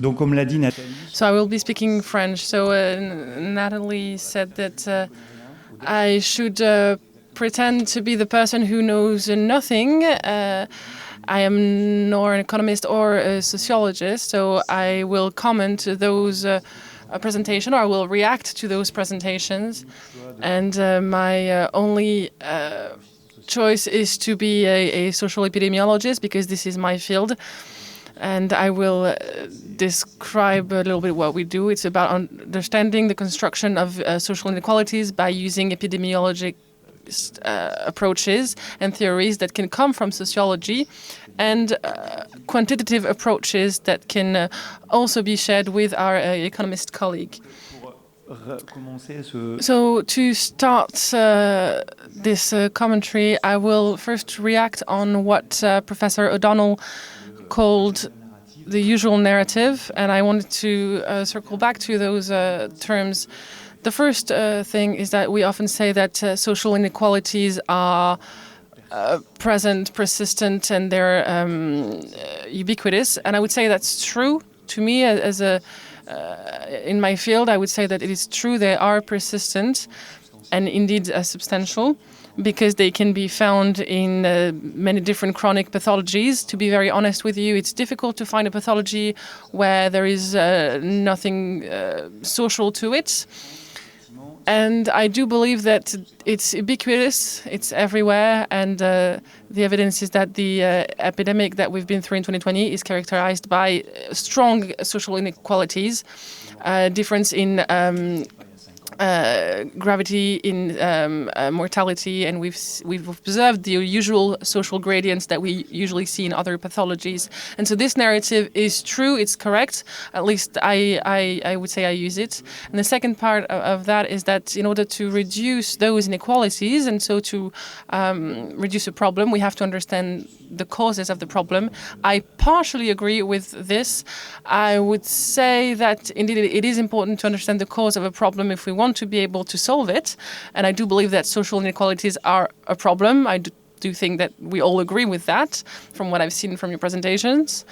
Donc, comme l'a dit Nathalie, So I will be speaking French. So Nathalie said that I should pretend to be the person who knows nothing. I am nor an economist or a sociologist, so I will comment those presentation, or I will react to those presentations. And my only choice is to be a social epidemiologist, because this is my field. And I will describe a little bit what we do. It's about understanding the construction of social inequalities by using epidemiologic approaches and theories that can come from sociology, and quantitative approaches that can also be shared with our economist colleague. So to start this commentary, I will first react on what Professor O'Donnell called the usual narrative, and I wanted to circle back to those terms. The first thing is that we often say that social inequalities are present, persistent, and they're ubiquitous. And I would say that's true. To me, as a in my field, I would say that it is true. They are persistent and indeed substantial, because they can be found in many different chronic pathologies. To be very honest with you, it's difficult to find a pathology where there is nothing social to it. And I do believe that it's ubiquitous, it's everywhere, and the evidence is that the epidemic that we've been through in 2020 is characterized by strong social inequalities, difference in gravity, in mortality, and we've observed the usual social gradients that we usually see in other pathologies. And so this narrative is true, it's correct, at least I would say I use it. And the second part of that is that in order to reduce those inequalities, and so to reduce a problem, we have to understand the causes of the problem. I partially agree with this. I would say that indeed it is important to understand the cause of a problem if we want to be able to solve it. And I do believe that social inequalities are a problem. I do think that we all agree with that from what I've seen from your presentations.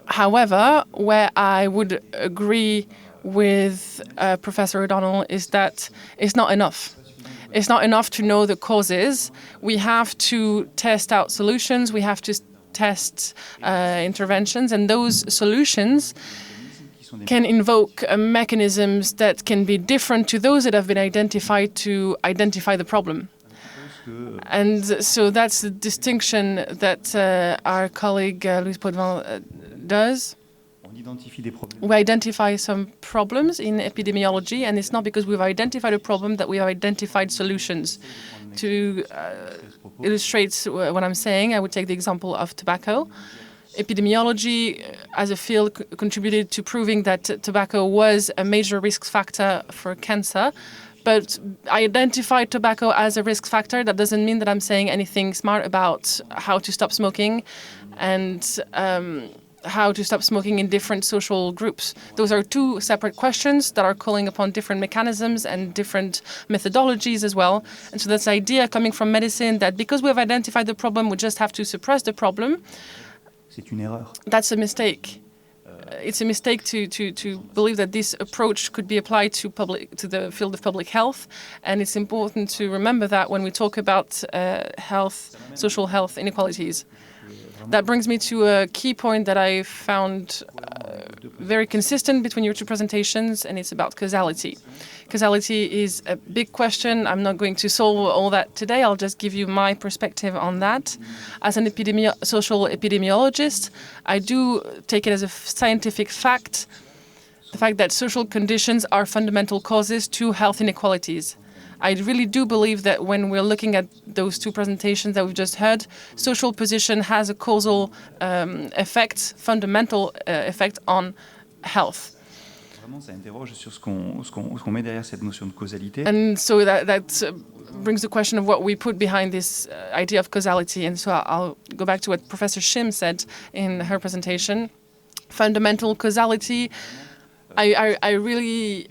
However, where I would agree with Professor O'Donnell is that it's not enough. It's not enough to know the causes. We have to test out solutions. We have to test interventions, and those solutions can invoke mechanisms that can be different to those that have been identified to identify the problem. And so that's the distinction that our colleague Louise Potvin does. We identify some problems in epidemiology, and it's not because we've identified a problem that we have identified solutions. To illustrate what I'm saying, I would take the example of tobacco. Epidemiology as a field contributed to proving that tobacco was a major risk factor for cancer. But I identified tobacco as a risk factor. That doesn't mean that I'm saying anything smart about how to stop smoking and how to stop smoking in different social groups. Those are two separate questions that are calling upon different mechanisms and different methodologies as well. And so that's the idea coming from medicine that because we have identified the problem, we just have to suppress the problem. That's a mistake. It's a mistake to believe that this approach could be applied to the field of public health. And it's important to remember that when we talk about health, social health inequalities. That brings me to a key point that I found very consistent between your two presentations, and it's about causality. Causality is a big question. I'm not going to solve all that today. I'll just give you my perspective on that. As an social epidemiologist, I do take it as a scientific fact, the fact that social conditions are fundamental causes to health inequalities. I really do believe that when we're looking at those two presentations that we've just heard, social position has a causal effect, fundamental effect on health. And so that brings the question of what we put behind this idea of causality. And so I'll go back to what Professor Shim said in her presentation. Fundamental causality, I really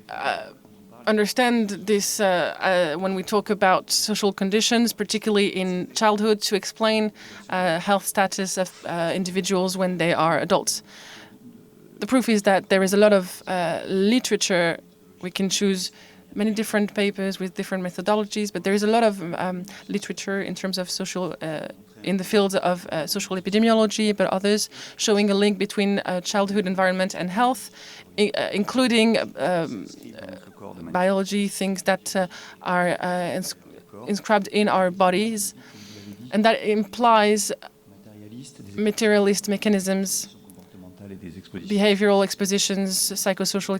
understand this when we talk about social conditions, particularly in childhood, to explain health status of individuals when they are adults. the proof is that there is a lot of literature. We can choose many different papers with different methodologies, but there is a lot of literature in terms of social, in the fields of social epidemiology, but others showing a link between childhood environment and health, including biology, things that are inscribed in our bodies, and that implies materialist mechanisms, behavioral expositions, psychosocial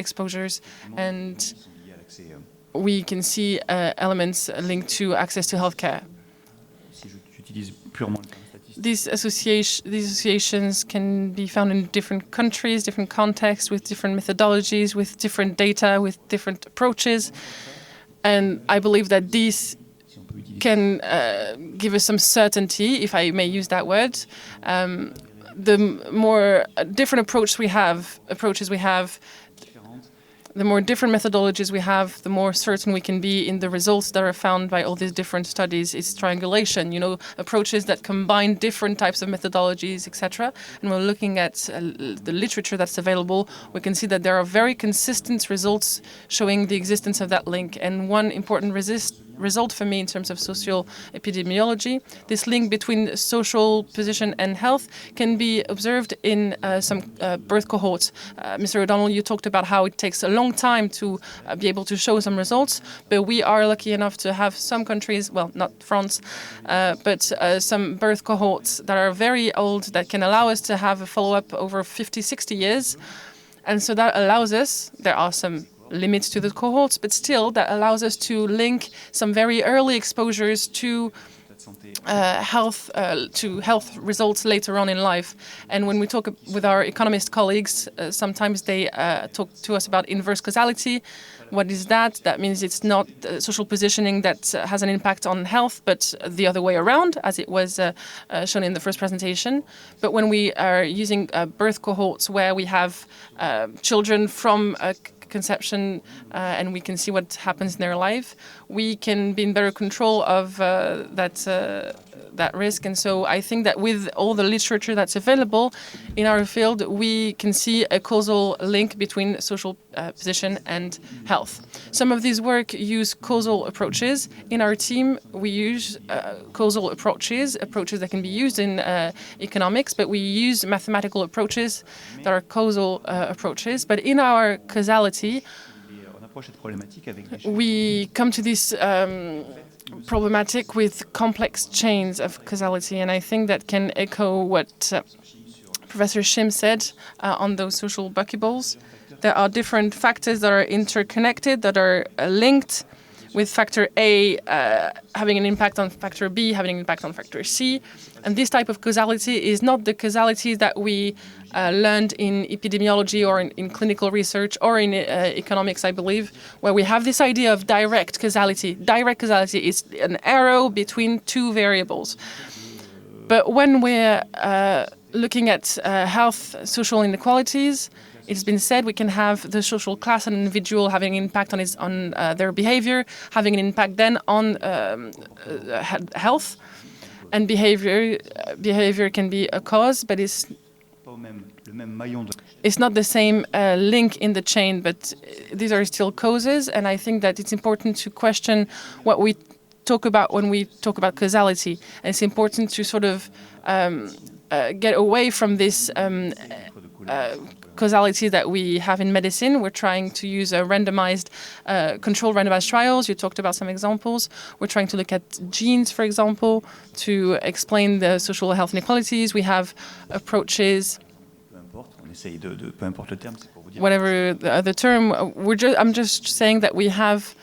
exposures, and we can see elements linked to access to healthcare. These associations can be found in different countries, different contexts, with different methodologies, with different data, with different approaches. And I believe that these can give us some certainty, if I may use that word. The more different approaches we have, the more different methodologies we have, the more certain we can be in the results that are found by all these different studies. It's triangulation, approaches that combine different types of methodologies, etc. And we're looking at the literature that's available. We can see that there are very consistent results showing the existence of that link. And one important result for me in terms of social epidemiology, this link between social position and health can be observed in some birth cohorts. Mr. O'Donnell, you talked about how it takes a long time to be able to show some results, but we are lucky enough to have some countries, well, not France, but some birth cohorts that are very old that can allow us to have a follow-up over 50, 60 years. And so that allows us, there are some limits to the cohorts, but still that allows us to link some very early exposures to health results later on in life. And when we talk with our economist colleagues, sometimes they talk to us about inverse causality. What is that? That means it's not social positioning that has an impact on health, but the other way around, as it was shown in the first presentation. But when we are using birth cohorts where we have children from conception and we can see what happens in their life, we can be in better control of that risk. And so I think that with all the literature that's available in our field, we can see a causal link between social position and health. Some of these work use causal approaches. In our team, we use causal approaches that can be used in economics, but we use mathematical approaches that are causal approaches. But in our causality, we come to this problematic with complex chains of causality, and I think that can echo what Professor Shim said on those social buckyballs. There are different factors that are interconnected, that are linked, with factor A having an impact on factor B, having an impact on factor C. And this type of causality is not the causality that we learned in epidemiology or in clinical research or in economics, I believe, where we have this idea of direct causality. Direct causality is an arrow between two variables. But when we're looking at health, social inequalities, it's been said we can have the social class and individual having an impact on their behavior, having an impact then on health. And behavior can be a cause, but it's not the same link in the chain, but these are still causes. And I think that it's important to question what we talk about when we talk about causality. And it's important to sort of get away from this causality that we have in medicine. We're trying to use controlled randomized trials. You talked about some examples. We're trying to look at genes, for example, to explain the social health inequalities. We have approaches, whatever the term. I'm just saying that we have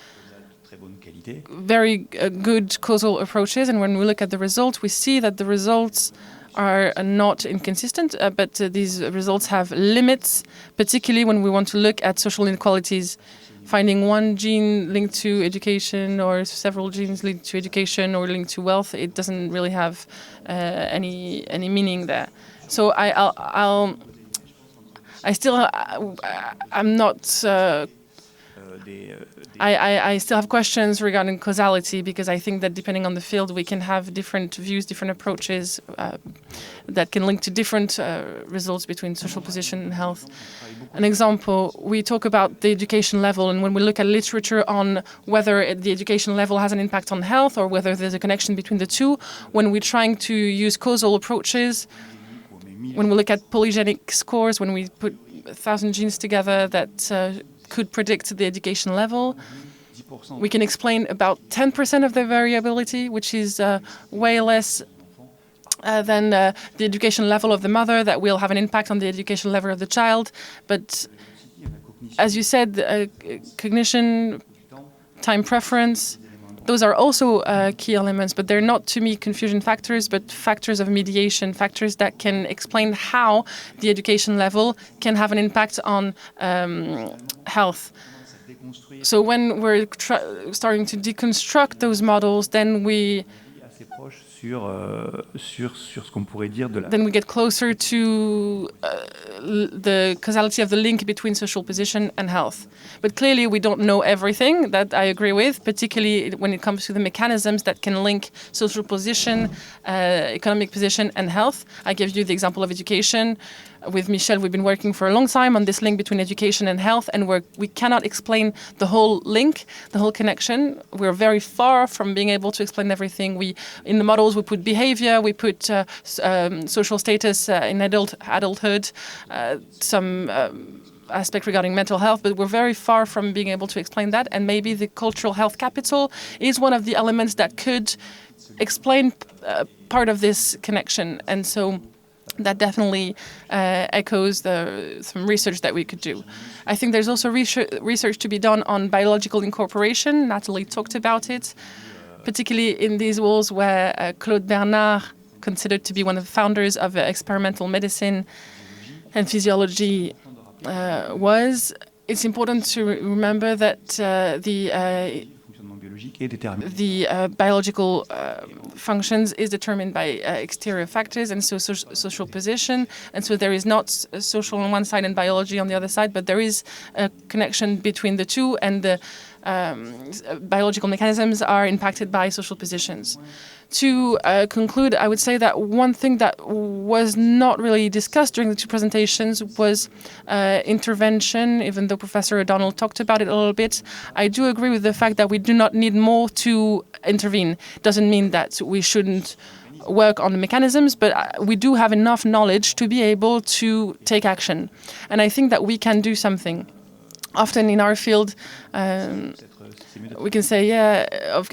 very good causal approaches, and when we look at the results, we see that the results are not inconsistent, but these results have limits, particularly when we want to look at social inequalities. Finding one gene linked to education or several genes linked to education or linked to wealth, it doesn't really have any meaning there. So I'm not I still have questions regarding causality, because I think that depending on the field, we can have different views, different approaches that can link to different results between social position and health. An example, we talk about the education level, and when we look at literature on whether the education level has an impact on health or whether there's a connection between the two, when we're trying to use causal approaches, when we look at polygenic scores, when we put 1,000 genes together that could predict the education level, we can explain about 10% of the variability, which is way less than the education level of the mother that will have an impact on the education level of the child. But as you said, cognition, time preference, those are also key elements, but they're not, to me, confusion factors, but factors of mediation, factors that can explain how the education level can have an impact on health. So when we're starting to deconstruct those models, then we get closer to the causality of the link between social position and health. But clearly we don't know everything, that I agree with, particularly when it comes to the mechanisms that can link social position, economic position and health. I gave you the example of education. With Michel, we've been working for a long time on this link between education and health, and we cannot explain the whole link, the whole connection. We're very far from being able to explain everything. In the models, we put behavior, we put social status in adulthood, some aspect regarding mental health, but we're very far from being able to explain that. And maybe the cultural health capital is one of the elements that could explain part of this connection. And so that definitely echoes some research that we could do. I think there's also research to be done on biological incorporation. Nathalie talked about it, particularly in these walls where Claude Bernard, considered to be one of the founders of experimental medicine and physiology, was. It's important to remember that the biological functions is determined by exterior factors, and so social position. And so there is not social on one side and biology on the other side, but there is a connection between the two, and the biological mechanisms are impacted by social positions. To conclude, I would say that one thing that was not really discussed during the two presentations was intervention, even though Professor O'Donnell talked about it a little bit. I do agree with the fact that we do not need more to intervene. Doesn't mean that we shouldn't work on the mechanisms, but we do have enough knowledge to be able to take action. And I think that we can do something. Often in our field, we can say, yeah,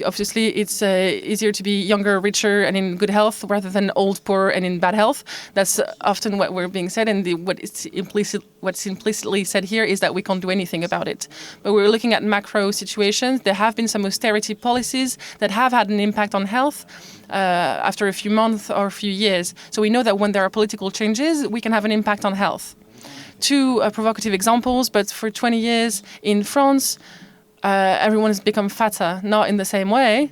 obviously it's easier to be younger, richer, and in good health rather than old, poor, and in bad health. That's often what we're being said, and what's implicitly said here is that we can't do anything about it. But we're looking at macro situations. There have been some austerity policies that have had an impact on health after a few months or a few years. So we know that when there are political changes, we can have an impact on health. Two provocative examples, but for 20 years in France, everyone has become fatter, not in the same way,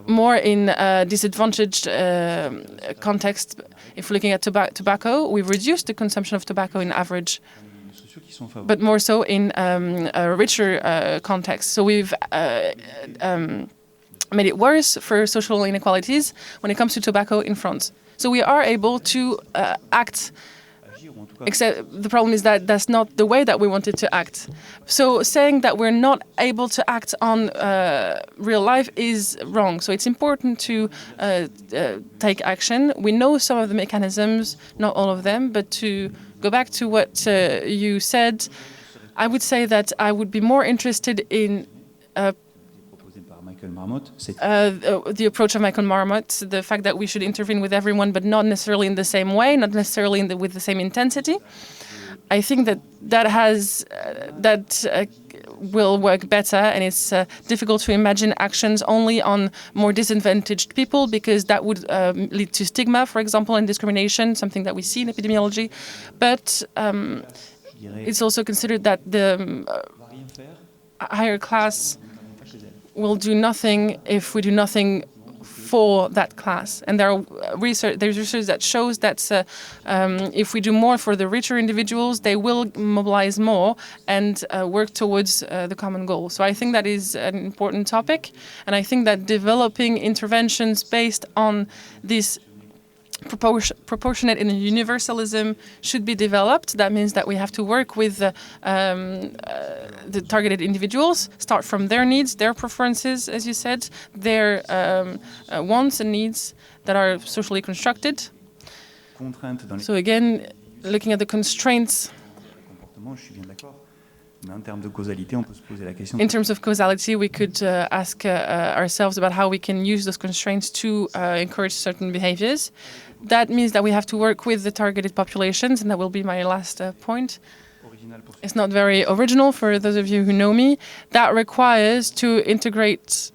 more in a disadvantaged context. If we're looking at tobacco, we've reduced the consumption of tobacco in average, but more so in a richer context. So we've made it worse for social inequalities when it comes to tobacco in France. So we are able to act. Except the problem is that that's not the way that we wanted to act. So saying that we're not able to act on real life is wrong. So it's important to take action. We know some of the mechanisms, not all of them, but to go back to what you said, I would say that I would be more interested in the approach of Michael Marmot, the fact that we should intervene with everyone, but not necessarily in the same way, not necessarily with the same intensity. I think that will work better, and it's difficult to imagine actions only on more disadvantaged people, because that would lead to stigma, for example, and discrimination, something that we see in epidemiology. But it's also considered that the higher class will do nothing if we do nothing for that class. And there's research that shows that if we do more for the richer individuals, they will mobilize more and work towards the common goal. So I think that is an important topic. And I think that developing interventions based on this proportionate and universalism should be developed. That means that we have to work with the targeted individuals, start from their needs, their preferences, as you said, their wants and needs that are socially constructed. So again, looking at the constraints. In terms of causality, we could ask ourselves about how we can use those constraints to encourage certain behaviors. That means that we have to work with the targeted populations, and that will be my last point. It's not very original for those of you who know me. That requires to integrate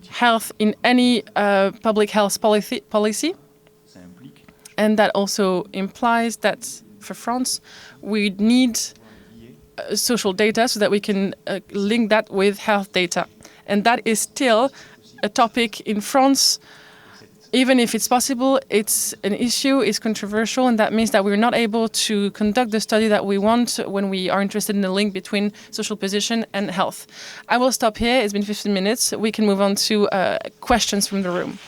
health in any public health policy. And that also implies that for France, we need social data so that we can link that with health data. And that is still a topic in France. Even if it's possible, it's an issue, it's controversial, and that means that we're not able to conduct the study that we want when we are interested in the link between social position and health. I will stop here. It's been 15 minutes. We can move on to questions from the room.